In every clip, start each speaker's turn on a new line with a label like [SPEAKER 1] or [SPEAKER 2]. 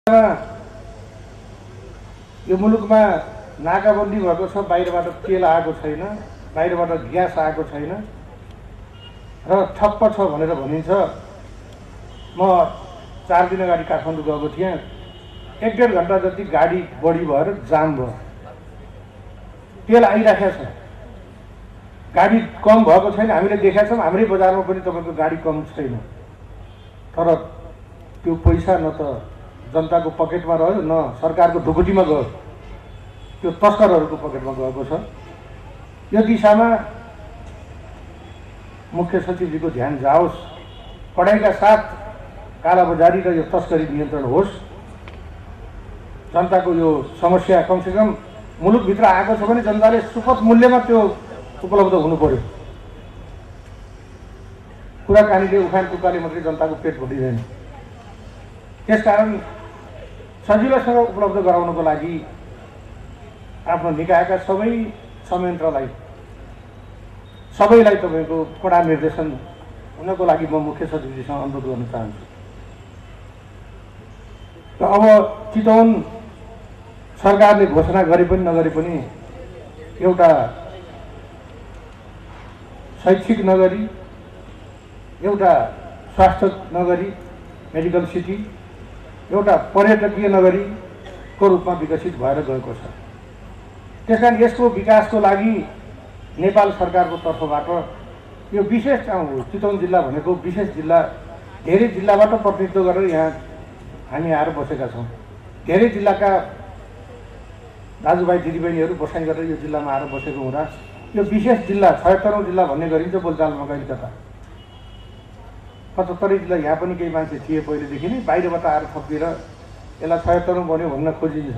[SPEAKER 1] यो मुलुकमा नाकाबन्दी भएको छ, बाहिरबाट तेल आएको छैन, बाहिरबाट ग्यास आएको छैन र ठप्प छ भनेर भनिन्छ। म 4 दिन अगाडि काठमाडौँ गएको थिएँ। 1-1.5 घन्टा जति गाडी बढी भएर जाम भयो। तेल आइराखेको छ, गाडी कम भएको छैन। हामीले देखेका छौँ हाम्रै बजारमा पनि तपाईँको गाडी कम छैन। तर त्यो पैसा न त जनताको पकेटमा रह्यो न सरकारको ढुकुटीमा गयो, त्यो तस्करहरूको पकेटमा गएको छ। यो दिशामा मुख्य सचिवजीको ध्यान जाओस्, कडाइका साथ कालाबजारी र यो तस्करी नियन्त्रण होस्। जनताको यो समस्या कमसेकम मुलुकभित्र आएको छ भने जनताले सुपथ मूल्यमा त्यो उपलब्ध हुनु पर्यो। कुराकानीले उखान टुक्काले मात्रै जनताको पेट भरिँदैन। त्यसकारण सजिलोसँग उपलब्ध गराउनको लागि आफ्नो निकायका सबै संयन्त्रलाई सबैलाई तपाईँको कडा निर्देशन हुनको लागि म मुख्य सचिवजीसँग अनुरोध गर्न चाहन्छु। र अब चितवन सरकारले घोषणा गरे पनि नगरे पनि एउटा शैक्षिक नगरी, एउटा स्वास्थ्य नगरी, मेडिकल सिटी, एउटा पर्यटकीय नगरीको रूपमा विकसित भएर गएको छ। त्यसकारण यसको विकासको लागि नेपाल सरकारको तर्फबाट यो विशेष चितवन जिल्ला भनेको विशेष जिल्ला, धेरै जिल्लाबाट प्रतिनिधित्व गरेर यहाँ हामी आएर बसेका छौँ। धेरै जिल्लाका दाजुभाइ दिदीबहिनीहरू बसाइ गरेर यो जिल्लामा आएर बसेको हुँदा यो विशेष जिल्ला 76औं जिल्ला भन्ने गरिन्छ बोलचालमा कहिले कता। 75 जिल्ला यहाँ पनि केही मान्छे थिए पहिलेदेखि नै, बाहिरबाट आएर थपिएर यसलाई 76औं बन्यो भन्न खोजिन्छ।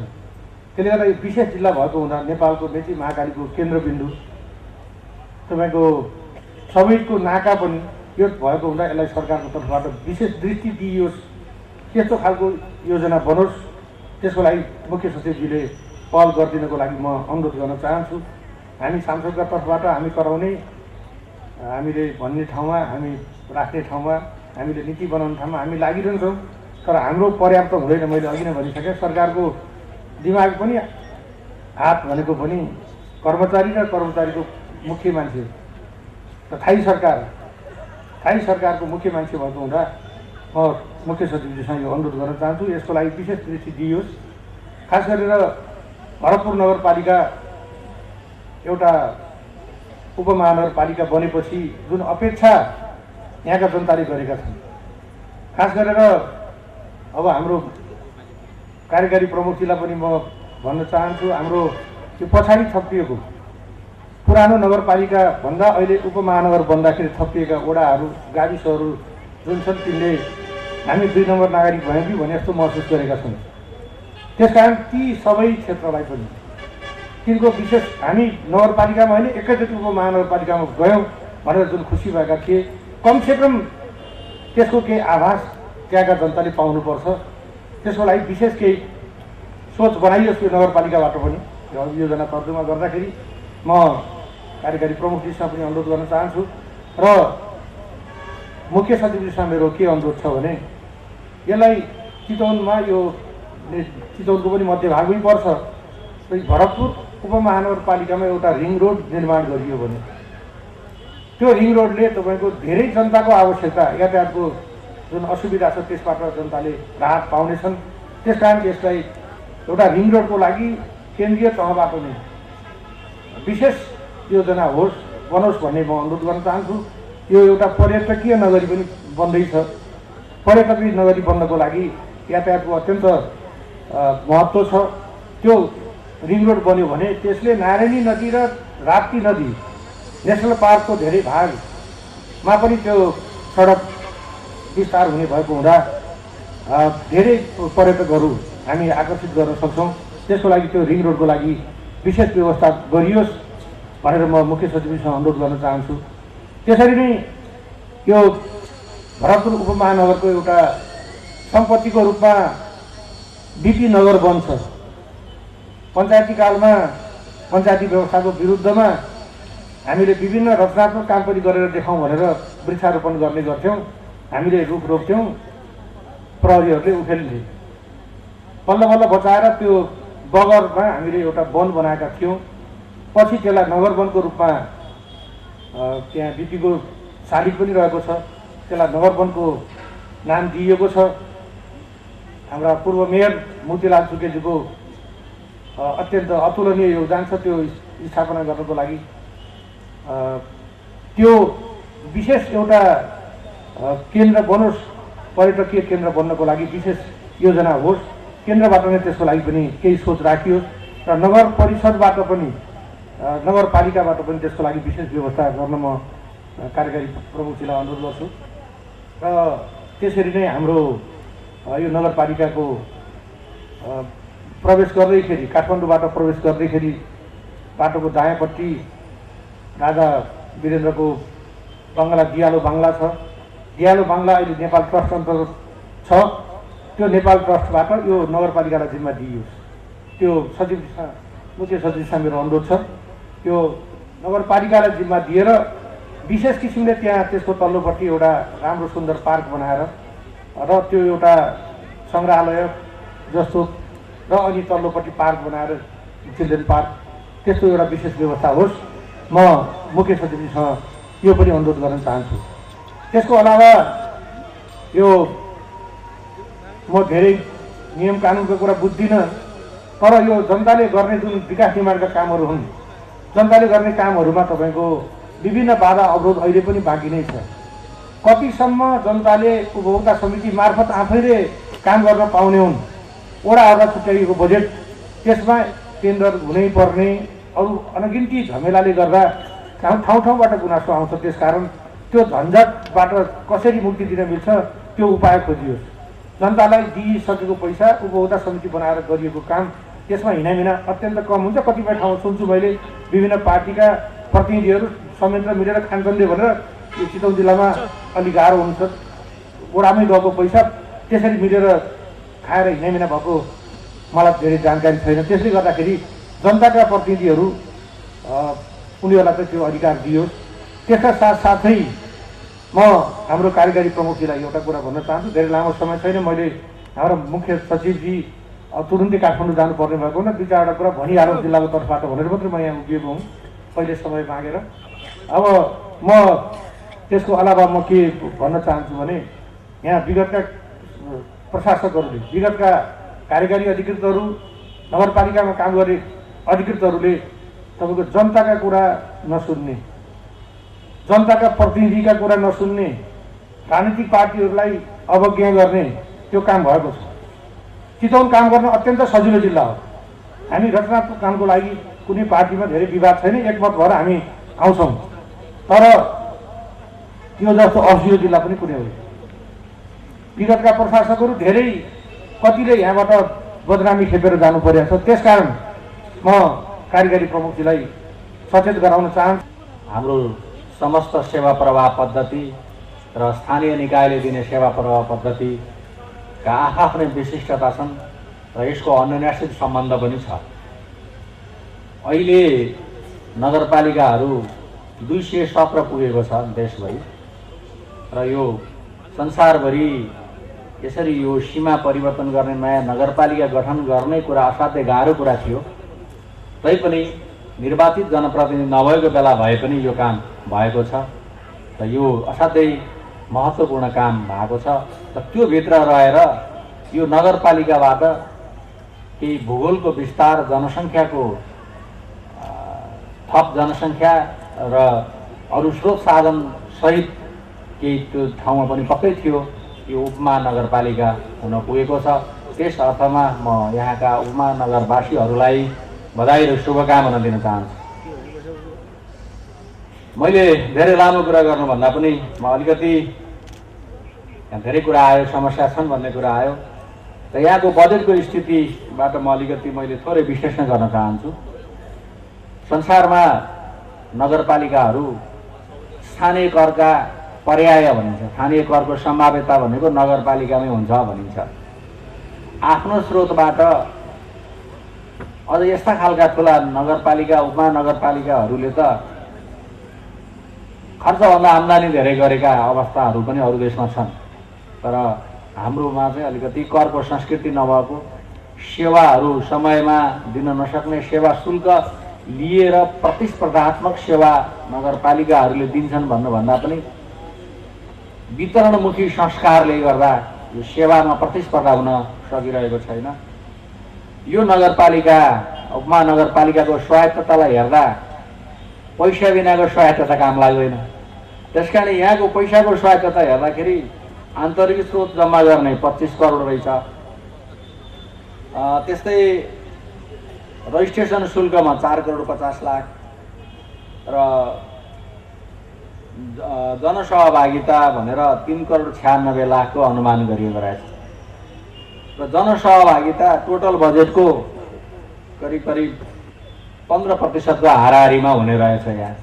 [SPEAKER 1] त्यसले गर्दा यो विशेष जिल्ला भएको हुँदा नेपालको मेची महाकालीको केन्द्रबिन्दु तपाईँको समेतको नाका पनि यो भएको हुँदा यसलाई सरकारको तर्फबाट विशेष दृष्टि दिइयोस्, त्यस्तो खालको योजना बनोस्। त्यसको लागि मुख्य सचिवजीले पहल गरिदिनको लागि म अनुरोध गर्न चाहन्छु। हामी सांसदका तर्फबाट हामी कराउने, हामीले भन्ने ठाउँमा, हामी राख्ने ठाउँमा, हामीले नीति बनाउने ठाउँमा हामी लागिरहन्छौँ। तर हाम्रो पर्याप्त हुँदैन। मैले अघि नै भनिसकेँ, सरकारको दिमाग पनि हात भनेको पनि कर्मचारी र कर्मचारीको मुख्य मान्छे र थाई सरकारको मुख्य मान्छे भएको हुँदा म मुख्य सचिवजीसँग यो अनुरोध गर्न चाहन्छु, यसको लागि विशेष दृष्टि दिइयोस्। खास गरेर भरतपुर नगरपालिका एउटा उपमहानगरपालिका बनेपछि जुन अपेक्षा यहाँका जनताले गरेका छन्, खास गरेर अब हाम्रो कार्यकारी प्रमुखजीलाई पनि म भन्न चाहन्छु, हाम्रो यो पछाडि थपिएको पुरानो नगरपालिका भन्दा अहिले उपमहानगर बन्दाखेरि थपिएका वडाहरू, गाविसहरू जुन छन् तिनले हामी 2 नम्बर नागरिक भयौँ कि भने जस्तो महसुस गरेका छन्। त्यसकारण ती सबै क्षेत्रलाई पनि तिनको विशेष हामी नगरपालिकामा होइन एकैचोटि उपमहानगरपालिकामा गयौँ भनेर जुन खुसी भएका थिए, कमसेकम त्यसको केही आभास त्यहाँका जनताले पाउनुपर्छ। त्यसको लागि विशेष केही सोच बनाइयोस् यो नगरपालिकाबाट पनि। यो योजना तर्जुमा गर्दाखेरि म कार्यकारी प्रमुखजीसँग पनि अनुरोध गर्न चाहन्छु र मुख्य सचिवजीसँग मेरो के अनुरोध छ भने यसलाई चितवनमा, यो चितवनको पनि मध्यभागमै पर्छ, भरतपुर उपमहानगरपालिकामा एउटा रिङ रोड निर्माण गरियो भने त्यो रिङ रोडले तपाईँको धेरै जनताको आवश्यकता, यातायातको जुन असुविधा छ त्यसबाट जनताले राहत पाउनेछन्। त्यसकारण यसलाई एउटा रिङ रोडको लागि केन्द्रीय तहबाट नै विशेष योजना बनोस् भन्ने म अनुरोध गर्न चाहन्छु। यो एउटा पर्यटकीय नगरी पनि बन्दैछ। पर्यटकीय नगरी बन्नको लागि यातायातको अत्यन्त महत्त्व छ। त्यो रिङ रोड बन्यो भने त्यसले नारायणी नदी र राप्ती नदी नेसनल पार्कको धेरै भागमा पनि त्यो सडक विस्तार हुने भएको हुँदा धेरै पर्यटकहरू हामी आकर्षित गर्न सक्छौँ। त्यसको लागि त्यो रिङ रोडको लागि विशेष व्यवस्था गरियोस् भनेर म मुख्य सचिवसँग अनुरोध गर्न चाहन्छु। त्यसरी नै यो भरतपुर उपमहानगरको एउटा सम्पत्तिको रूपमा बिपी नगर बन्छ। पञ्चायती कालमा पञ्चायती व्यवस्थाको विरुद्धमा हामीले विभिन्न रचनात्मक काम पनि गरेर देखाउँ भनेर वृक्षारोपण गर्ने गर्थ्यौँ। हामीले रुख रोप्थ्यौँ, प्रहरीहरूले उखेल्थे। बल्ल बल्ल बचाएर त्यो बगरमा हामीले एउटा वन बनाएका थियौँ। पछि त्यसलाई नगर वनको रूपमा त्यहाँ बिपीको शालिग पनि रहेको छ, त्यसलाई नगर वनको नाम दिइएको छ। हाम्रा पूर्व मेयर मोतीलाल सुकेजीको अत्यन्त अतुलनीय योगदान छ त्यो स्थापना गर्नको लागि। त्यो विशेष एउटा केन्द्र बनोस्, पर्यटकीय केन्द्र बन्नको लागि विशेष योजना होस्, केन्द्रबाट नै त्यसको लागि पनि केही सोच राखियोस् र नगर परिषदबाट पनि नगरपालिकाबाट पनि त्यसको लागि विशेष व्यवस्था गर्न म कार्यकारी प्रमुखजीलाई अनुरोध गर्छु। र त्यसरी नै हाम्रो यो नगरपालिकाको प्रवेश गर्दैखेरि, काठमाडौँबाट प्रवेश गर्दैखेरि बाटोको दायाँपट्टि राजा वीरेन्द्रको बङ्गला दियालो बाङ्ला छ। दियालो बाङ्ला अहिले नेपाल ट्रस्ट अन्तर्गत छ। त्यो नेपाल ट्रस्टबाट यो नगरपालिकालाई जिम्मा दिइयोस्। त्यो सचिव मुख्य सचिवसँग मेरो अनुरोध छ। त्यो नगरपालिकालाई जिम्मा दिएर विशेष किसिमले त्यहाँ त्यसको तल्लोपट्टि एउटा राम्रो सुन्दर पार्क बनाएर र त्यो एउटा सङ्ग्रहालय जस्तो र अनि तल्लोपट्टि पार्क बनाएर चिल्ड्रेन पार्क त्यस्तो एउटा विशेष व्यवस्था होस्। म मुख्य सचिवजीसँग यो पनि अनुरोध गर्न चाहन्छु। त्यसको अलावा यो म धेरै नियम कानुनको कुरा बुझ्दिनँ, तर यो जनताले गर्ने जुन विकास निर्माणका कामहरू हुन्, जनताले गर्ने कामहरूमा तपाईँको विभिन्न बाधा अवरोध अहिले पनि बाँकी नै छ। कतिसम्म जनताले उपभोक्ता समिति मार्फत आफैले काम गर्न पाउने हुन्, वडाहरूलाई छुट्याइएको बजेट, त्यसमा टेन्डर हुनै पर्ने अरू अनगिन्ती झमेलाले गर्दा ठाउँ ठाउँबाट गुनासो आउँछ। त्यसकारण त्यो झन्झटबाट कसरी मुक्ति दिन मिल्छ त्यो उपाय खोजियोस्। जनतालाई दिइसकेको पैसा उपभोक्ता समिति बनाएर गरिएको काम त्यसमा हिनामिना अत्यन्त कम हुन्छ। कतिपय ठाउँ सुन्छु मैले विभिन्न पार्टीका प्रतिनिधिहरू संयन्त्र मिलेर खान्छन्ले भनेर यो चितवन जिल्लामा अलिक गाह्रो हुन्छ। वडामै गएको पैसा त्यसरी मिलेर खाएर हिनामिना भएको मलाई धेरै जानकारी छैन। त्यसले गर्दाखेरि जनताका प्रतिनिधिहरू उनीहरूलाई चाहिँ त्यो अधिकार दियोस्। त्यसका साथसाथै म हाम्रो कार्यकारी प्रमुखजीलाई एउटा कुरा भन्न चाहन्छु। धेरै लामो समय छैन, मैले हाम्रो मुख्य सचिवजी तुरुन्तै काठमाडौँ जानुपर्ने भएको हुन 2-4वटा कुरा भनिहालौँ जिल्लाको तर्फबाट भनेर मात्रै म यहाँ उभिएको हुँ पहिले समय मागेर। अब म त्यसको अलावा म के भन्न चाहन्छु भने यहाँ विगतका प्रशासकहरूले, विगतका कार्यकारी अधिकृतहरू, नगरपालिकामा काम गर्ने अधिकृतहरूले तपाईँको जनताका कुरा नसुन्ने, जनताका प्रतिनिधिका कुरा नसुन्ने, राजनीतिक पार्टीहरूलाई अवज्ञा गर्ने त्यो काम भएको छ। चितवन काम गर्न अत्यन्त सजिलो जिल्ला हो। हामी रचनात्मक कामको लागि कुनै पार्टीमा धेरै विवाद छैन, एकमत भएर हामी आउँछौँ। तर यो जस्तो असिलो जिल्ला पनि कुनै होइन। विगतका प्रशासकहरू धेरै कतिले यहाँबाट बदनामी खेपेर जानु परेको छ। त्यसकारण म कार्यकारी प्रमुखजीलाई सचेत गराउन चाहन्छु।
[SPEAKER 2] हाम्रो समस्त सेवा प्रवाह पद्धति र स्थानीय निकायले दिने सेवा प्रवाह पद्धतिका आफ्नै विशिष्टता छन् र यसको अन्योन्याश्रित सम्बन्ध पनि छ। अहिले नगरपालिकाहरू 217 पुगेको छ देशभरि र यो संसारभरि यसरी यो सीमा परिवर्तन गर्ने नयाँ नगरपालिका गठन गर्ने कुरा असाध्यै गाह्रो कुरा थियो। तैपनि निर्वाचित जनप्रतिनिधि नभएको बेला भए पनि यो काम भएको छ र यो असाध्यै महत्त्वपूर्ण काम भएको छ। र त्यो भित्र रहेर यो नगरपालिकाबाट केही भूगोलको विस्तार, जनसङ्ख्याको थप जनसङ्ख्या र अरू स्रोत साधन सहित केही त्यो ठाउँमा पनि पक्कै थियो यो उपमहानगरपालिका हुन पुगेको छ। त्यस अर्थमा म यहाँका उपमहानगरवासीहरूलाई बधाई र शुभकामना दिन चाहन्छु। मैले धेरै लामो कुरा गर्नुभन्दा पनि म अलिकति यहाँ धेरै कुरा आयो, समस्या छन् भन्ने कुरा आयो र यहाँको बजेटको स्थितिबाट म अलिकति मैले थोरै विश्लेषण गर्न चाहन्छु। संसारमा नगरपालिकाहरू स्थानीय करका पर्याय भनिन्छ। स्थानीय करको सम्भाव्यता भनेको नगरपालिकामै हुन्छ भनिन्छ। आफ्नो स्रोतबाट अझ यस्ता खालका ठुला नगरपालिका, उपमहानगरपालिकाहरूले त खर्चभन्दा आम्दानी धेरै गरेका अवस्थाहरू पनि अरू देशमा छन्। तर हाम्रोमा चाहिँ अलिकति करको संस्कृति नभएको, सेवाहरू समयमा दिन नसक्ने, सेवा शुल्क लिएर प्रतिस्पर्धात्मक सेवा नगरपालिकाहरूले दिन्छन् भन्नुभन्दा पनि वितरणमुखी संस्कारले गर्दा यो सेवामा प्रतिस्पर्धा हुन सकिरहेको छैन। यो नगरपालिका उपमहानगरपालिकाको स्वायत्ततालाई हेर्दा पैसा बिनाको स्वायत्तता काम लाग्दैन। त्यसकारण यहाँको पैसाको स्वायत्तता हेर्दाखेरि आन्तरिक स्रोत जम्मा गर्ने 25 करोड रहेछ। त्यस्तै रजिस्ट्रेसन शुल्कमा 4 करोड 50 लाख र जनसहभागिता भनेर 3 करोड 96 लाखको अनुमान गरिएको रहेछ। र जनसहभागिता टोटल बजेटको करिब 15% को हाराहारीमा हुने रहेछ। यहाँ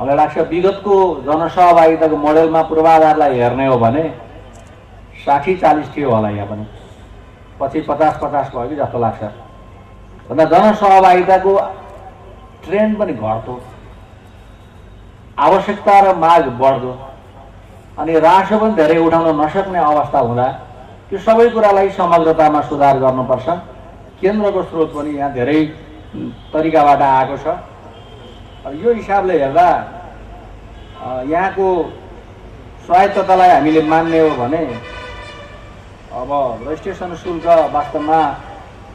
[SPEAKER 2] मलाई लाग्छ विगतको जनसहभागिताको मोडेलमा पूर्वाधारलाई हेर्ने हो भने 60-40 थियो होला, यहाँ पनि पछि 50-50 भयो कि जस्तो लाग्छ। भन्दा जनसहभागिताको ट्रेन्ड पनि घट्दो, आवश्यकता र माग बढ्दो अनि रासो पनि धेरै उठाउन नसक्ने अवस्था हुँदा त्यो सबै कुरालाई समग्रतामा सुधार गर्नुपर्छ। केन्द्रको स्रोत पनि यहाँ धेरै तरिकाबाट आएको छ। यो हिसाबले हेर्दा यहाँको स्वायत्ततालाई हामीले मान्ने हो भने अब रजिस्ट्रेसन शुल्क वास्तवमा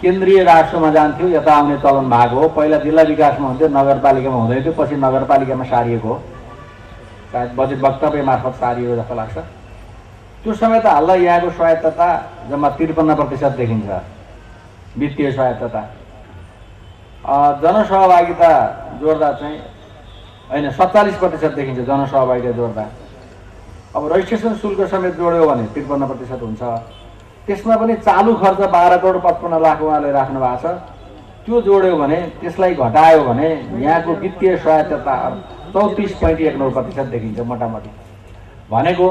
[SPEAKER 2] केन्द्रीय राजस्वमा जान्थ्यो, यता आउने चलन भएको हो। पहिला जिल्ला विकासमा हुन्थ्यो, नगरपालिकामा हुँदै थियो, पछि नगरपालिकामा सारिएको हो, सायद बजेट वक्तव्य मार्फत सारिएको जस्तो लाग्छ। त्यो समय त हाल्दा यहाँको स्वायत्तता जम्मा 53% देखिन्छ, वित्तीय स्वायत्तता। जनसहभागिता जोड्दा चाहिँ होइन 47% देखिन्छ जनसहभागिता जोड्दा। अब रजिस्ट्रेसन शुल्क समेत जोड्यो भने 53% हुन्छ। त्यसमा पनि चालु खर्च 12 करोड 55 लाख उहाँले राख्नु भएको छ। त्यो जोड्यो भने, त्यसलाई घटायो भने यहाँको वित्तीय स्वायत्तता 34.19% देखिन्छ मोटामोटी। भनेको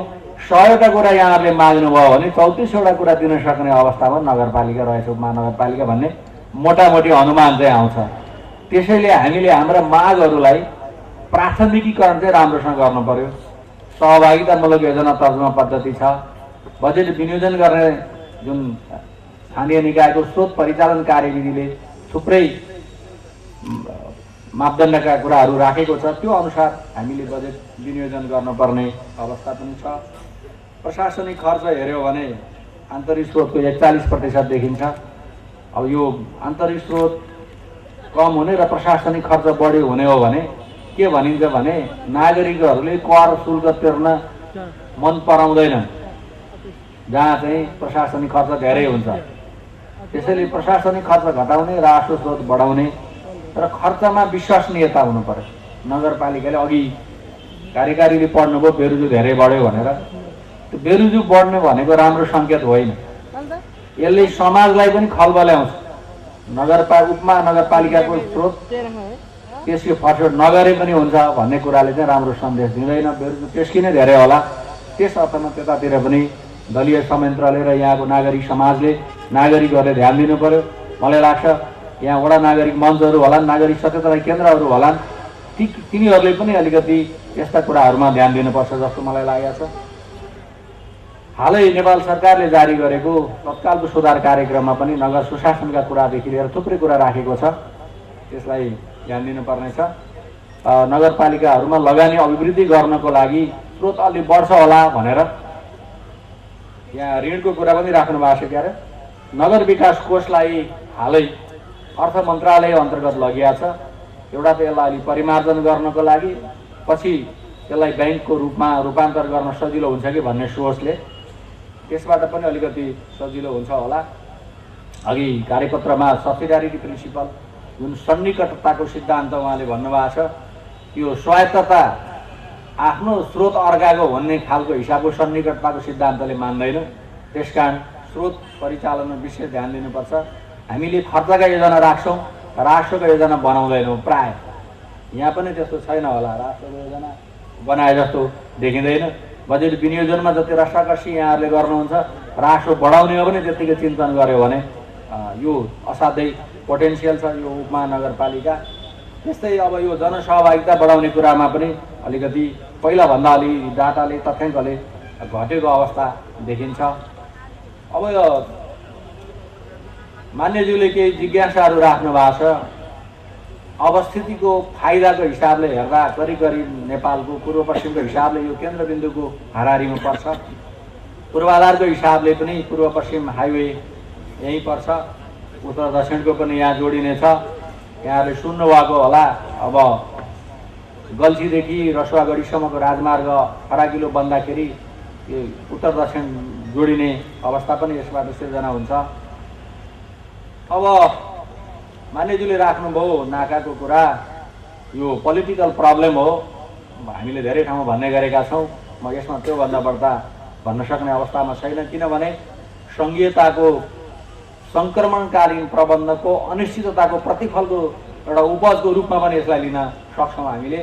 [SPEAKER 2] 100वटा कुरा यहाँहरूले माग्नुभयो भने 34वटा कुरा दिन सक्ने अवस्थामा नगरपालिका रहेछ, उपमहानगरपालिका भन्ने मोटामोटी अनुमान चाहिँ आउँछ। त्यसैले हामीले हाम्रा मागहरूलाई प्राथमिकीकरण चाहिँ राम्रोसँग गर्नु पर्यो। सहभागितामूलक योजना तर्जुमा पद्धति छ, बजेट विनियोजन गर्ने जुन स्थानीय निकायको स्रोत परिचालन कार्यविधिले थुप्रै मापदण्डका कुराहरू राखेको छ, त्यो अनुसार हामीले बजेट विनियोजन गर्नुपर्ने अवस्था पनि छ। प्रशासनिक खर्च हेऱ्यो भने आन्तरिक स्रोतको 41% देखिन्छ। अब यो आन्तरिक स्रोत कम हुने र प्रशासनिक खर्च बढी हुने हो भने के भनिन्छ भने नागरिकहरूले कर शुल्क तिर्न मन पराउँदैनन् जहाँ चाहिँ प्रशासनिक खर्च धेरै हुन्छ। त्यसैले प्रशासनिक खर्च घटाउने, राजस्व स्रोत बढाउने र खर्चमा विश्वसनीयता हुनु पर्यो। नगरपालिकाले अघि कार्यकारीले पढ्नुभयो बेरुजु धेरै बढ्यो भनेर, त्यो बेरुजु बढ्ने भनेको राम्रो सङ्केत होइन। यसले समाजलाई पनि खलबल ल्याउँछ। उपमहानगरपालिकाको स्रोत त्यसको फर्स्ट नगरे पनि हुन्छ भन्ने कुराले चाहिँ राम्रो सन्देश दिँदैन। बेरुजु त्यसकी नै धेरै होला। त्यस अर्थमा त्यतातिर पनि दलीय संयन्त्रले र यहाँको नागरिक समाजले, नागरिकहरूले ध्यान दिनु पर्यो। मलाई लाग्छ यहाँ वडा नागरिक मञ्चहरू होलान्, नागरिक सचेतना केन्द्रहरू होलान्, तिनीहरूले पनि अलिकति यस्ता कुराहरूमा ध्यान दिनुपर्छ जस्तो मलाई लागेको छ। हालै नेपाल सरकारले जारी गरेको तत्कालको सुधार कार्यक्रममा पनि नगर सुशासनका कुरादेखि लिएर थुप्रै कुरा राखेको छ, त्यसलाई ध्यान दिनुपर्ने छ। नगरपालिकाहरूमा लगानी अभिवृद्धि गर्नको लागि स्रोत अलि बढ्छ होला भनेर यहाँ ऋणको कुरा पनि राख्नु भएको छ। क्यारे नगर विकास कोषलाई हालै अर्थ मन्त्रालय अन्तर्गत लगिया छ। एउटा त यसलाई अलि परिमार्जन गर्नको लागि, पछि त्यसलाई ब्याङ्कको रूपमा रूपान्तर गर्न सजिलो हुन्छ कि भन्ने सोचले त्यसबाट पनि अलिकति सजिलो हुन्छ होला। अघि कार्यपत्रमा सब्सिडारिटी प्रिन्सिपल जुन सन्निकटताको सिद्धान्त उहाँले भन्नुभएको छ, त्यो स्वायत्तता आफ्नो स्रोत अर्काको भन्ने खालको हिसाबको सन्निकटताको सिद्धान्तले मान्दैन। त्यसकारण स्रोत परिचालनमा विशेष ध्यान दिनुपर्छ। हामीले खर्चका योजना राख्छौँ, राष्ट्रको योजना बनाउँदैनौँ। प्राय यहाँ पनि त्यस्तो छैन होला, राष्ट्रको योजना बनाए जस्तो देखिँदैन। बजेट विनियोजनमा जति रसाकसी यहाँहरूले गर्नुहुन्छ, राष्ट्र बढाउने हो भने त्यतिकै चिन्तन गर्यो भने यो असाध्यै पोटेन्सियल छ यो उपमहानगरपालिका। त्यस्तै अब यो जनसहभागिता बढाउने कुरामा पनि अलिकति पहिलाभन्दा अलि डाटाले तथ्याङ्कले घटेको अवस्था देखिन्छ। अब यो मान्यज्यूले केही जिज्ञासाहरू राख्नु भएको छ। अवस्थितिको फाइदाको हिसाबले हेर्दा करिब करिब नेपालको पूर्व पश्चिमको हिसाबले यो केन्द्रबिन्दुको हाराहारीमा पर्छ। पूर्वाधारको हिसाबले पनि पूर्व पश्चिम हाइवे यहीँ पर्छ। उत्तर दक्षिणको पनि यहाँ जोडिनेछ। यहाँले सुन्नुभएको होला, अब गल्छीदेखि रसुवागढीसम्मको राजमार्ग फराकिलो बन्दाखेरि यो उत्तर दक्षिण जोडिने अवस्था पनि यसबाट सिर्जना हुन्छ। अब मान्यज्यूले राख्नुभयो नाकाको कुरा, यो पोलिटिकल प्रब्लम हो, हामीले धेरै ठाउँमा भन्ने गरेका छौँ। म यसमा त्योभन्दा बढ्ता भन्न सक्ने अवस्थामा छैन, किनभने सङ्घीयताको सङ्क्रमणकालीन प्रबन्धको अनिश्चितताको प्रतिफलको एउटा उपजको रूपमा पनि यसलाई लिन सक्छौँ हामीले।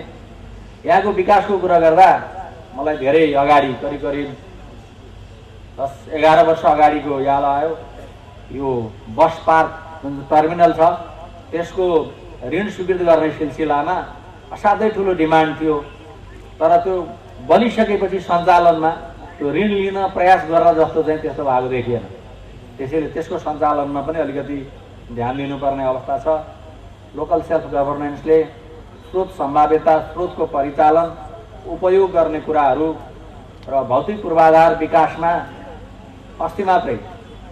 [SPEAKER 2] यहाँको विकासको कुरा गर्दा मलाई धेरै अगाडि करिब करिब 10-11 वर्ष अगाडिको याद आयो। यो बस पार्क जुन टर्मिनल छ त्यसको ऋण स्वीकृत गर्ने सिलसिलामा असाध्यै ठुलो डिमान्ड थियो, तर त्यो बनिसकेपछि सञ्चालनमा त्यो ऋण लिन प्रयास गर्न जस्तो चाहिँ त्यस्तो भएको देखिएन। त्यसैले त्यसको सञ्चालनमा पनि अलिकति ध्यान दिनुपर्ने अवस्था छ। लोकल सेल्फ गभर्नेन्सले स्रोत सम्भाव्यता, स्रोतको परिचालन, उपयोग गर्ने कुराहरू र भौतिक पूर्वाधार विकासमा अस्ति मात्रै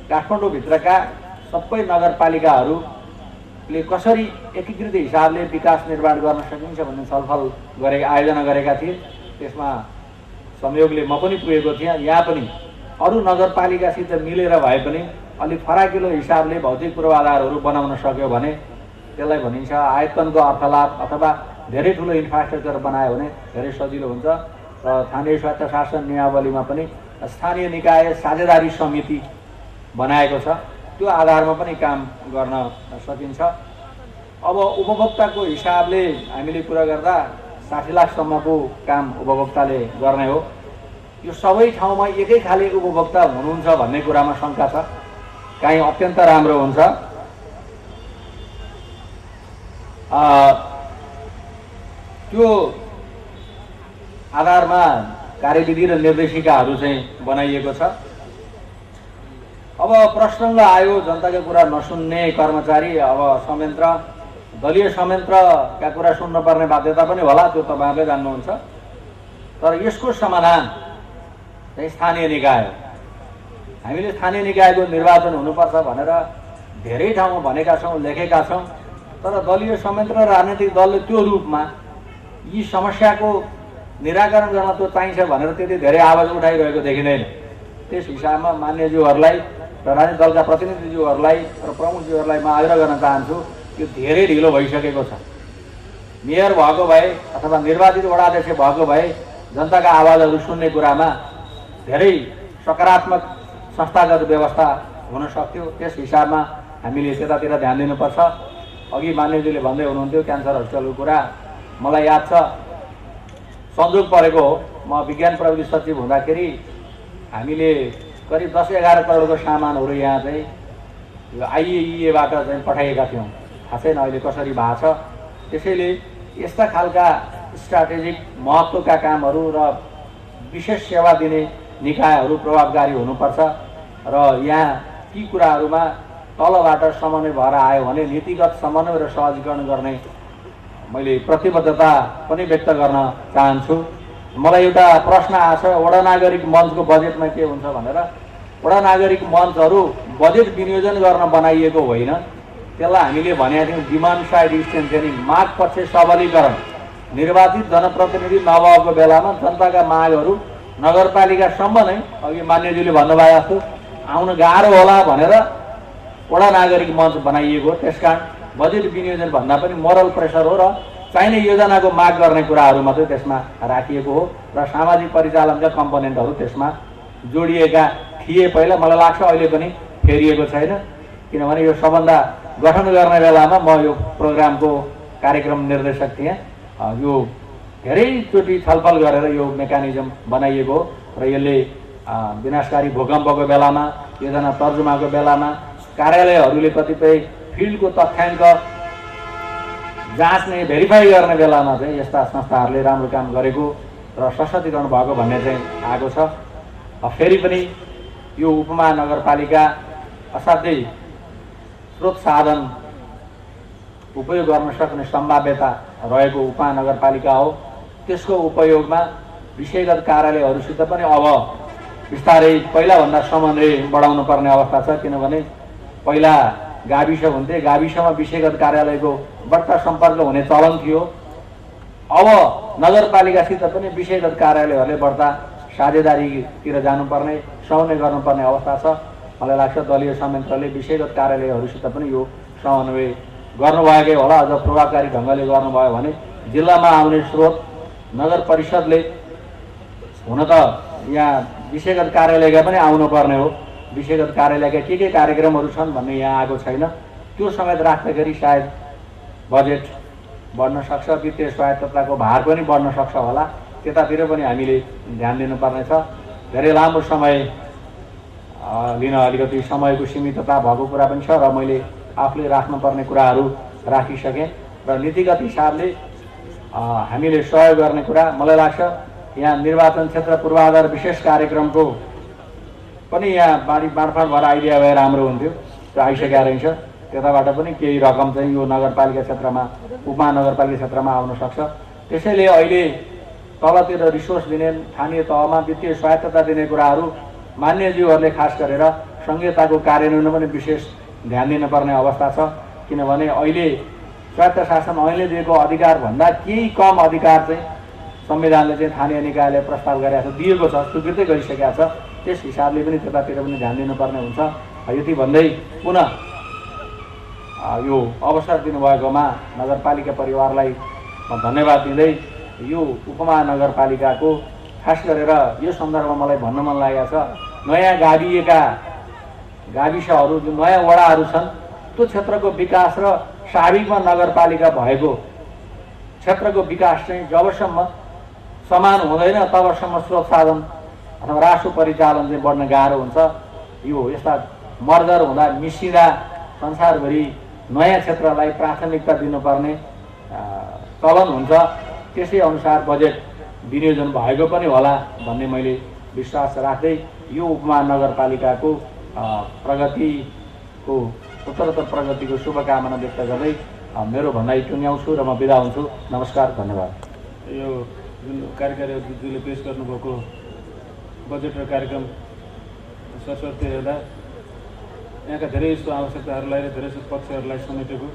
[SPEAKER 2] काठमाडौँभित्रका सबै नगरपालिकाहरूले कसरी एकीकृत हिसाबले विकास निर्माण गर्न सकिन्छ भन्ने छलफल आयोजना गरेका थिए। त्यसमा संयोगले म पनि पुगेको थिएँ। यहाँ पनि अरू नगरपालिकासित मिलेर भए पनि अलिक फराकिलो हिसाबले भौतिक पूर्वाधारहरू बनाउन सक्यो भने त्यसलाई भनिन्छ आयतनको अर्थलाभ, अथवा धेरै ठुलो इन्फ्रास्ट्रक्चर बनायो भने धेरै सजिलो हुन्छ। र स्थानीय स्वायत्त शासन नियमावलीमा पनि स्थानीय निकाय साझेदारी समिति बनाएको छ, त्यो आधारमा पनि काम गर्न सकिन्छ। अब उपभोक्ताको हिसाबले हामीले कुरा गर्दा 60 लाखसम्मको काम उपभोक्ताले गर्ने हो। यो सबै ठाउँमा एकै खाले उपभोक्ता हुनुहुन्छ भन्ने कुरामा शङ्का छ। काहीँ अत्यन्त राम्रो हुन्छ, त्यो आधारमा कार्यविधि र निर्देशिकाहरू चाहिँ बनाइएको छ। अब प्रसङ्ग आयो जनताको कुरा नसुन्ने कर्मचारी, अब संयन्त्र, दलीय संयन्त्रका कुरा सुन्नुपर्ने बाध्यता पनि होला, त्यो तपाईँहरूले जान्नुहुन्छ। तर यसको समाधान चाहिँ स्थानीय निकाय हो। हामीले स्थानीय निकायको निर्वाचन हुनुपर्छ भनेर धेरै ठाउँमा भनेका छौँ, लेखेका छौँ, तर दलीय संयन्त्र र राजनीतिक दलले त्यो रूपमा यी समस्याको निराकरण गर्न त्यो चाहिन्छ भनेर त्यति धेरै आवाज उठाइरहेको देखिँदैन। त्यस हिसाबमा मान्यज्यूहरूलाई र राजनीतिक दलका प्रतिनिधिज्यूहरूलाई र प्रमुखज्यूहरूलाई म आग्रह गर्न चाहन्छु, यो धेरै ढिलो भइसकेको छ। मेयर भएको भए अथवा निर्वाचित वडाध्यक्ष भएको भए जनताका आवाजहरू सुन्ने कुरामा धेरै सकारात्मक संस्थागत व्यवस्था हुन सक्थ्यो। त्यस हिसाबमा हामीले त्यतातिर ध्यान दिनुपर्छ। अघि मान्यज्यूले भन्दै हुनुहुन्थ्यो क्यान्सर हस्पिटलको कुरा, मलाई याद छ, संयोग परेको हो, म विज्ञान प्रविधि सचिव हुँदाखेरि हामीले करिब 10-11 करोडको सामानहरू यहाँ चाहिँ यो आइएबाट चाहिँ पठाइएका थियौँ। थाहा छैन अहिले कसरी भएको छ। त्यसैले यस्ता खालका स्ट्राटेजिक महत्त्वका कामहरू र विशेष सेवा दिने निकायहरू प्रभावकारी हुनुपर्छ। र यहाँ ती कुराहरूमा तलबाट समन्वय भएर आयो भने नीतिगत समन्वय र सहजीकरण गर्ने मैले प्रतिबद्धता पनि व्यक्त गर्न चाहन्छु। मलाई एउटा प्रश्न आछ, वडा नागरिक मञ्चको बजेटमा के हुन्छ भनेर। वडा नागरिक मञ्चहरू बजेट विनियोजन गर्न बनाइएको होइन, त्यसलाई हामीले भनेका थियौँ डिमान्ड साइड स्ट्रेन्थेनिङ, माग पक्ष सबलीकरण। निर्वाचित जनप्रतिनिधि नभएको बेलामा जनताका मागहरू नगरपालिकासम्म नै अघि मान्यज्यूले भन्नुभयो जस्तो आउन गाह्रो होला भनेर वडा नागरिक मञ्च बनाइएको। त्यसकारण बजेट विनियोजन भन्दा पनि मोरल प्रेसर हो र चाहिने योजनाको माग गर्ने कुराहरू मात्रै त्यसमा राखिएको हो र सामाजिक परिचालनका कम्पोनेन्टहरू त्यसमा जोडिएका थिए पहिला। मलाई लाग्छ अहिले पनि फेरिएको छैन, किनभने यो सबभन्दा गठन गर्ने बेलामा म यो प्रोग्रामको कार्यक्रम निर्देशक थिएँ। यो धेरैचोटि छलफल गरेर यो मेकानिजम बनाइएको हो र यसले विनाशकारी भूकम्पको बेलामा, योजना तर्जुमाको बेलामा, कार्यालयहरूले कतिपय फिल्डको तथ्याङ्क जाँच्ने भेरिफाई गर्ने बेलामा चाहिँ यस्ता संस्थाहरूले राम्रो काम गरेको र सशक्तिकरण भएको भन्ने चाहिँ आएको छ। फेरि पनि यो उपमहानगरपालिका असाध्यै स्रोत साधन उपयोग गर्न सक्ने सम्भाव्यता रहेको उपमहानगरपालिका हो। त्यसको उपयोगमा विषयगत कार्यालयहरूसित पनि अब बिस्तारै पहिलाभन्दा समन्वय बढाउनु पर्ने अवस्था छ। किनभने पहिला गाविस हुन्थे, गाविसमा विषयगत कार्यालयको बढ्ता सम्पर्क हुने चलन थियो। अब नगरपालिकासित पनि विषयगत कार्यालयहरूले बढ्ता साझेदारीतिर जानुपर्ने, समन्वय गर्नुपर्ने अवस्था छ। मलाई लाग्छ दलीय संयन्त्रले विषयगत कार्यालयहरूसित पनि यो समन्वय गर्नुभएकै होला। अझ प्रभावकारी ढङ्गले गर्नुभयो भने जिल्लामा आउने स्रोत नगर परिषदले हुन त यहाँ विषयगत कार्यालयका पनि आउनुपर्ने हो। विषयगत कार्यालयका के कार्यक्रमहरू छन् भन्ने यहाँ आएको छैन। त्यो समेत राख्दाखेरि सायद बजेट बढ्न सक्छ, वित्तीय स्वायत्तताको भार पनि बढ्न सक्छ होला। त्यतातिर पनि हामीले ध्यान दिनुपर्नेछ। धेरै लामो समय लिन अलिकति समयको सीमितता भएको कुरा पनि छ र मैले आफूले राख्नुपर्ने कुराहरू राखिसकेँ र नीतिगत हिसाबले हामीले सहयोग गर्ने कुरा मलाई लाग्छ। यहाँ निर्वाचन क्षेत्र पूर्वाधार विशेष कार्यक्रमको पनि यहाँ बाँडफाँड भएर आइडिया भए राम्रो हुन्थ्यो। त्यो आइसकेको रहेछ। त्यताबाट पनि केही रकम चाहिँ यो नगरपालिका क्षेत्रमा, उपमहानगरपालिका क्षेत्रमा आउन सक्छ। त्यसैले अहिले तलतिर रिसोर्स दिने, स्थानीय तहमा वित्तीय स्वायत्तता दिने कुराहरू मान्यज्यूहरूले खास गरेर संहिताको कार्यान्वयनमा पनि विशेष ध्यान दिनुपर्ने अवस्था छ। किनभने अहिले स्वायत्त शासन ऐनले दिएको अधिकारभन्दा केही कम अधिकार चाहिँ संविधानले चाहिँ स्थानीय निकायले प्रस्ताव गरेको छ, दिएको छ, स्वीकृतै गरिसकेको छ। त्यस हिसाबले पनि त्यतातिर पनि ध्यान दिनुपर्ने हुन्छ। यति भन्दै पुनः यो अवसर दिनुभएकोमा नगरपालिका परिवारलाई धन्यवाद दिँदै यो उपमहानगरपालिकाको खास गरेर यो सन्दर्भमा मलाई भन्न मन लागेको छ, नयाँ गाभिएका गाविसहरू जुन नयाँ वडाहरू छन् त्यो क्षेत्रको विकास र स्वाभाविकमा नगरपालिका भएको क्षेत्रको विकास चाहिँ जबसम्म समान हुँदैन तबसम्म स्रोत साधन अथवा रासो परिचालन चाहिँ बढ्न गाह्रो हुन्छ। यो यस्ता मर्जर हुँदा मिसिँदा संसारभरि नयाँ क्षेत्रलाई प्राथमिकता दिनुपर्ने चलन हुन्छ। त्यसै अनुसार बजेट विनियोजन भएको पनि होला भन्ने मैले विश्वास राख्दै यो उपमहानगरपालिकाको प्रगतिको उत्तरोत्तर प्रगतिको शुभकामना व्यक्त गर्दै मेरो भनाइ टुङ्ग्याउँछु र म बिदा हुन्छु। नमस्कार, धन्यवाद।
[SPEAKER 3] यो जुन कार्यकारी अध्यक्षले पेश गर्नुभएको बजेट र कार्यक्रम सरस्वती हेर्दा यहाँका धेरै यस्तो आवश्यकताहरूलाई र धेरै यस्तो पक्षहरूलाई समेटेको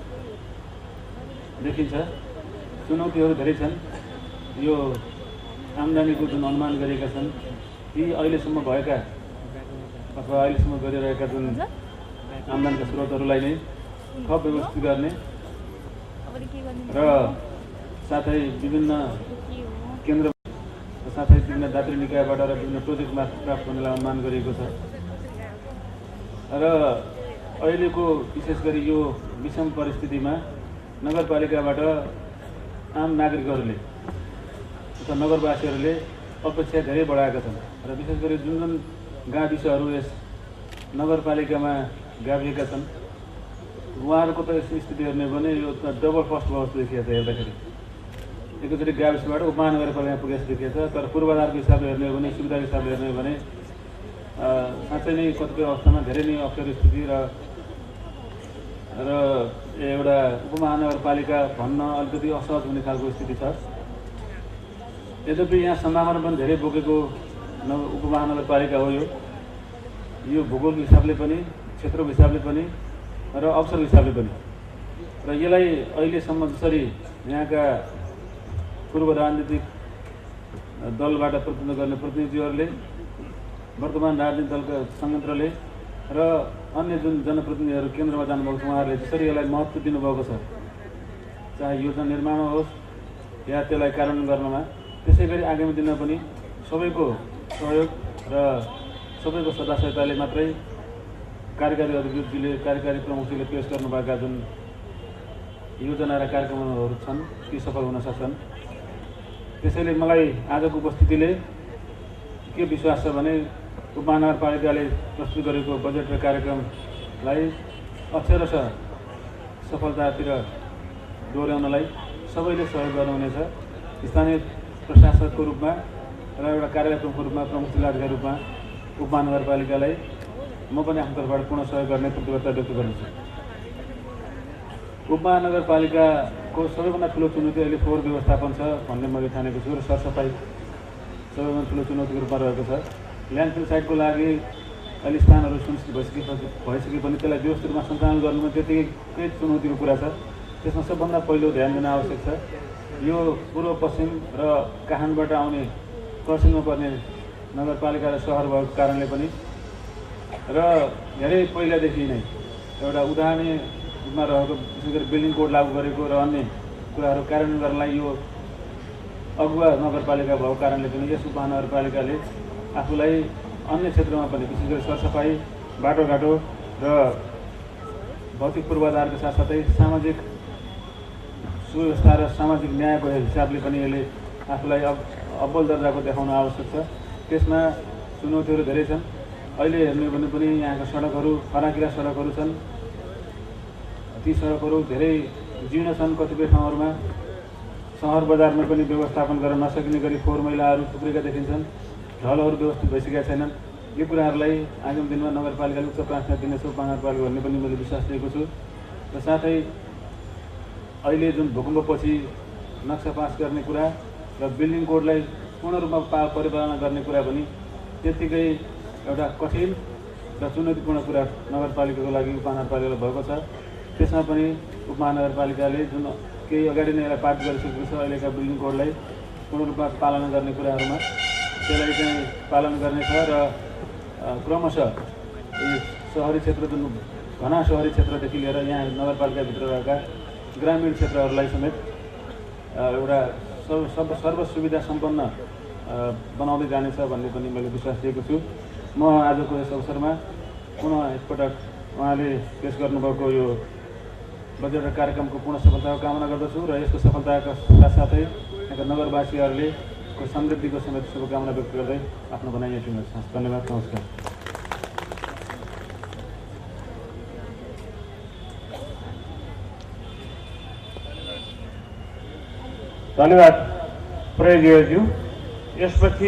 [SPEAKER 3] देखिन्छ। चुनौतीहरू धेरै छन्। यो आम्दानीको जुन अनुमान गरिएका छन् ती अहिलेसम्म भएका अथवा अहिलेसम्म गरिरहेका जुन आम्दानीका स्रोतहरूलाई नै थप व्यवस्थित गर्ने र साथै विभिन्न केन्द्र साथै विभिन्न दात्री निकायबाट र विभिन्न प्रोजेक्ट मार्फत प्राप्त हुनेलाई अनुमान गरिएको छ। र अहिलेको विशेष गरी यो विषम परिस्थितिमा नगरपालिकाबाट आम नागरिकहरूले अथवा नगरवासीहरूले अपेक्षा धेरै बढाएका छन् र विशेष गरी जुन जुन गाविसहरू यस नगरपालिकामा गाभिएका छन् उहाँहरूको त यस्तो स्थिति हेर्ने हो भने यो डबल फर्स्ट भयो जस्तो देखिएको छ। हेर्दाखेरि एकैचोटि गाविसबाट उपमहानगरपालिकामा पुगेको जस्तो देखिएको छ। तर पूर्वाधारको हिसाबले हेर्ने हो भने, सुविधाको हिसाबले हेर्ने हो भने साँच्चै नै कतिपय अवस्थामा धेरै नै अप्ठ्यारो स्थिति र एउटा उपमहानगरपालिका भन्न अलिकति असहज हुने खालको स्थिति छ। यद्यपि यहाँ सम्भावना पनि धेरै बोकेको उपमहानगरपालिका हो। यो भूगोलको हिसाबले पनि, क्षेत्रको हिसाबले पनि र अवसरको हिसाबले पनि। र यसलाई अहिलेसम्म जसरी यहाँका पूर्व राजनीतिक दलबाट प्रतिनिधित्व गर्ने प्रतिनिधिहरूले, वर्तमान राजनीतिक दलका संयन्त्रले र अन्य जुन जनप्रतिनिधिहरू केन्द्रमा जानुभएको छ उहाँहरूले जसरी यसलाई महत्त्व दिनुभएको छ, चाहे योजना निर्माणमा होस् या त्यसलाई कार्यान्वयन गर्नमा, त्यसै गरी आगामी दिनमा पनि सबैको सहयोग र सबैको सदासहताले मात्रै कार्यकारी अधिकृतजीले, कार्यकारी प्रमुखजीले पेश गर्नुभएका जुन योजना र कार्यक्रमहरू छन् ती सफल हुन सक्छन्। त्यसैले मलाई आजको उपस्थितिले के विश्वास छ भने उपमहानगरपालिकाले प्रस्तुत गरेको बजेट र कार्यक्रमलाई अक्षरशः सफलतातिर डोर्याउनलाई सबैले सहयोग गर्नुहुनेछ। स्थानीय प्रशासकको रूपमा र एउटा कार्यालय प्रमुखको रूपमा, प्रमुख जिल्लाधिकारी रूपमा उपमहानगरपालिकालाई म पनि आफ्नो तर्फबाट पूर्ण सहयोग गर्ने प्रतिबद्धता व्यक्त गर्दछु। उपमहानगरपालिकाको सबैभन्दा ठुलो चुनौती अहिले फोहोर व्यवस्थापन छ भन्ने मैले ठानेको छु र सरसफाइ सबैभन्दा ठुलो चुनौतीको रूपमा रहेको छ। ल्यान्डफिल साइटको लागि अहिले स्थानहरू सुनिश्चित भइसके पनि त्यसलाई व्यवस्थित रूपमा सञ्चालन गर्नुमा त्यतिकै चुनौतीको कुरा छ। त्यसमा सबभन्दा पहिलो ध्यान दिन आवश्यक छ यो पूर्व पश्चिम र काठमाडौँबाट आउने क्रसिङमा पर्ने नगरपालिका र सहर भएको कारणले पनि र धेरै पहिलादेखि नै एउटा उदाहरणीय रूपमा रहेको विशेष गरी बिल्डिङ कोड लागू गरेको र अन्य कुराहरू कार्यान्वयन गर्नलाई यो अगुवा नगरपालिका भएको कारणले पनि यस उपमहानगरपालिकाले आफूलाई अन्य क्षेत्रमा पनि विशेष गरी सरसफाइ, बाटोघाटो र भौतिक पूर्वाधारका साथसाथै सामाजिक सुव्यवस्था र सामाजिक न्यायको हिसाबले पनि यसले आफूलाई अब्बल दर्जाको देखाउन आवश्यक छ। त्यसमा चुनौतीहरू धेरै छन्। अहिले हेर्ने भने पनि यहाँका सडकहरू फराकिला सडकहरू छन्। ती सडकहरू धेरै जीर्ण छन्। कतिपय ठाउँहरूमा सहर बजारमा पनि व्यवस्थापन गर्न नसकिने गरी फोहोर मैलाहरू थुप्रेका देखिन्छन्। ढलहरू व्यवस्थित भइसकेका छैनन्। यो कुराहरूलाई आगामी दिनमा नगरपालिकाले उच्च प्राथमिकता दिनेछ उपमहानगरपालिका भन्ने पनि मैले विश्वास लिएको छु। र साथै अहिले जुन भूकम्पपछि नक्सा पास गर्ने कुरा र बिल्डिङ कोडलाई पूर्ण रूपमा परिपालना गर्ने कुरा पनि त्यत्तिकै एउटा कठिन र चुनौतीपूर्ण कुरा नगरपालिकाको लागि उपमहानगरपालिकालाई भएको छ। त्यसमा पनि उपमहानगरपालिकाले जुन केही अगाडि नै यसलाई पास गरिसकेको छ अहिलेका बिल्डिङ कोडलाई पूर्ण रूपमा पालना गर्ने कुराहरूमा त्यसलाई चाहिँ पालन गर्नेछ र क्रमशः यो सहरी क्षेत्र जुन घना सहरी क्षेत्रदेखि लिएर यहाँ नगरपालिकाभित्र रहेका ग्रामीण क्षेत्रहरूलाई समेत एउटा सर्व सुविधा सम्पन्न बनाउँदै जानेछ भन्ने पनि मैले विश्वास लिएको छु। म आजको यस अवसरमा पुनः एकपटक उहाँले पेश गर्नुभएको यो बजेट कार्यक्रमको पूर्ण सफलताको कामना गर्दछु र यसको सफलताका साथसाथै यहाँका नगरवासीहरूले समृद्धिको समेत शुभकामना व्यक्त गर्दै आफ्नो भनाइ यहाँ टुङ्ग्याउँछु। धन्यवाद। नमस्कार।
[SPEAKER 1] धन्यवाद प्रयोज्यज्यू। यसपछि